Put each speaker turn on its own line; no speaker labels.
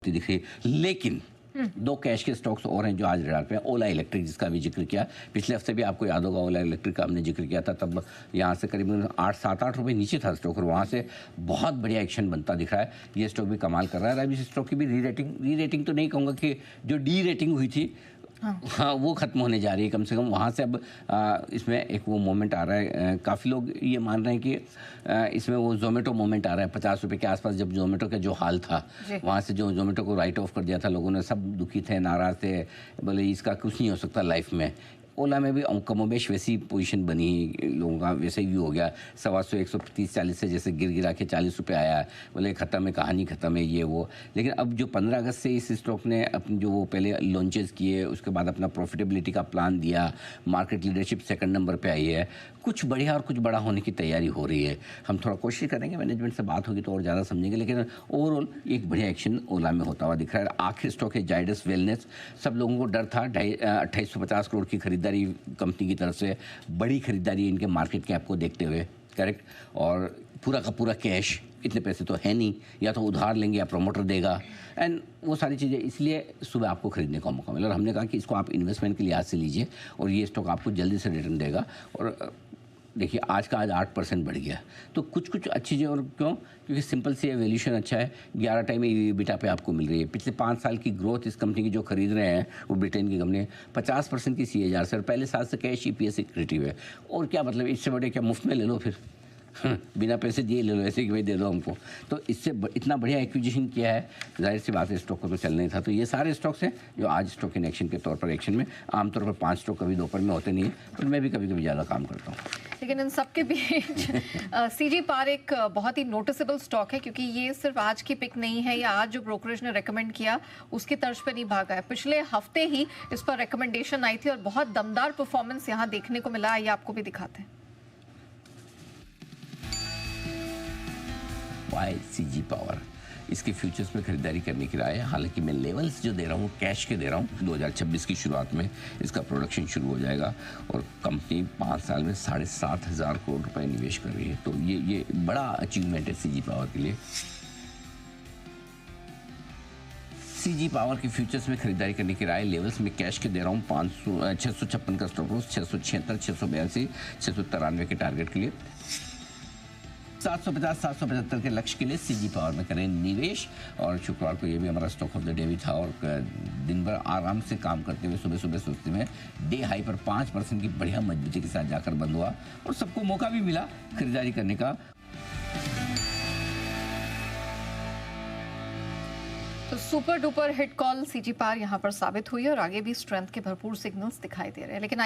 दिख रही है। लेकिन दो कैश के स्टॉक्स और हैं जो आज रडार पे हैं। ओला इलेक्ट्रिक, जिसका भी जिक्र किया पिछले हफ्ते भी, आपको याद होगा ओला इलेक्ट्रिक का हमने जिक्र किया था, तब यहाँ से करीबन 8-7-8 रुपए नीचे था स्टॉक और वहाँ से बहुत बढ़िया एक्शन बनता दिख रहा है। ये स्टॉक भी कमाल कर रहा है। अभी इस स्टॉक की भी री रेटिंग तो नहीं कहूँगा कि जो डी रेटिंग हुई थी हाँ वो ख़त्म होने जा रही है। कम से कम वहाँ से अब इसमें एक वो मोमेंट आ रहा है। काफ़ी लोग ये मान रहे हैं कि इसमें वो जोमेटो मोमेंट आ रहा है। 50 रुपये के आसपास जब जोमेटो का जो हाल था, वहाँ से जो जोमेटो को राइट ऑफ कर दिया था, लोगों ने सब दुखी थे, नाराज़ थे, बोले इसका कुछ नहीं हो सकता लाइफ में। ओला में भी कमोबेश वैसी पोजीशन बनी, लोगों का वैसे ही हो गया। 125 130-40 से जैसे गिर गिरा के 40 रुपये आया, बोले ख़त्म है, कहानी ख़त्म है, ये वो। लेकिन अब जो 15 अगस्त से इस स्टॉक ने अपने जो वो पहले लॉन्चेस किए, उसके बाद अपना प्रॉफिटेबिलिटी का प्लान दिया, मार्केट लीडरशिप सेकंड नंबर पे आई है, कुछ बढ़िया और कुछ बड़ा होने की तैयारी हो रही है। हम थोड़ा कोशिश करेंगे, मैनेजमेंट से बात होगी तो और ज़्यादा समझेंगे, लेकिन ओवरऑल एक बढ़िया एक्शन ओला में होता हुआ दिख रहा है। आखिर स्टॉक है जाइडस वेलनेस। सब लोगों को डर था 2850 करोड़ की खरीदारी कंपनी की तरफ से, बड़ी खरीदारी इनके मार्केट कैप को देखते हुए, करेक्ट, और पूरा का पूरा कैश, इतने पैसे तो है नहीं, या तो उधार लेंगे या प्रमोटर देगा, एंड वो सारी चीज़ें, इसलिए सुबह आपको खरीदने का मौका मिला। और हमने कहा कि इसको आप इन्वेस्टमेंट के लिहाज से लीजिए और ये स्टॉक आपको जल्दी से रिटर्न देगा। और देखिए आज 8% बढ़ गया, तो कुछ अच्छी चीज़ें। और क्यों? क्योंकि सिंपल सी वैल्यूएशन अच्छा है, 11 टाइम EBITDA पे आपको मिल रही है। पिछले 5 साल की ग्रोथ इस कंपनी की जो खरीद रहे हैं, वो ब्रिटेन की कंपनी है, 50% की CAGR से, और पहले साल से कैश EPS एक्रेटिव है। और क्या मतलब, इससे बड़े क्या, मुफ्त में ले लो फिर बिना पैसे दिए ले लो, ऐसे कि भाई दे दो हमको। तो इससे इतना बढ़िया एक्विजिशन किया है, जाहिर सी बात है स्टॉक को तो चलना ही था। तो ये सारे स्टॉक्स हैं जो आज स्टॉक इन एक्शन के तौर पर एक्शन में। आमतौर पर 5 स्टॉक कभी दोपहर में होते नहीं है, पर मैं भी कभी कभी ज़्यादा काम करता हूँ।
लेकिन इन सब के बीच CG पावर एक बहुत ही नोटिसेबल स्टॉक है, क्योंकि ये सिर्फ आज की पिक नहीं है या आज जो ब्रोकरेज ने रेकमेंड किया उसकी तर्ज पर नहीं भागा है। पिछले हफ्ते ही इस पर रिकमेंडेशन आई थी और बहुत दमदार परफॉर्मेंस यहाँ देखने को मिला। ये आपको भी दिखाते हैं।
CG पावर, इसके फ्यूचर्स में खरीदारी करने की राय है। हालांकि मैं लेवल्स जो दे रहा हूँ कैश के दे रहा हूँ। 2026 की शुरुआत में इसका प्रोडक्शन शुरू हो जाएगा और कंपनी 5 साल में 7,500 करोड़ रुपए निवेश कर रही है। तो ये बड़ा अचीवमेंट है CG पावर के लिए। CG पावर के फ्यूचर्स में खरीदारी करने की राय, लेवल्स में कैश के दे रहा हूँ 656 का स्टॉप लॉस, 676, 682, 693 के टारगेट के लिए, 750-775 के लक्ष्य के लिए CG पावर में करें निवेश। और शुक्रवार को ये भी हमारा स्टॉक ऑफ द डे भी था और दिन भर आराम से काम करते हुए सुबह सुबह सोचते हुए डे हाई पर 5% की बढ़िया मजबूती के साथ जाकर बंद हुआ और सबको मौका भी मिला खरीदारी करने का।
तो super duper hit call CG power यहाँ पर साबित हुई और आगे भी स्ट्रेंथ के भरपूर सिग्नल्स दिखाई दे रहे हैं। लेकिन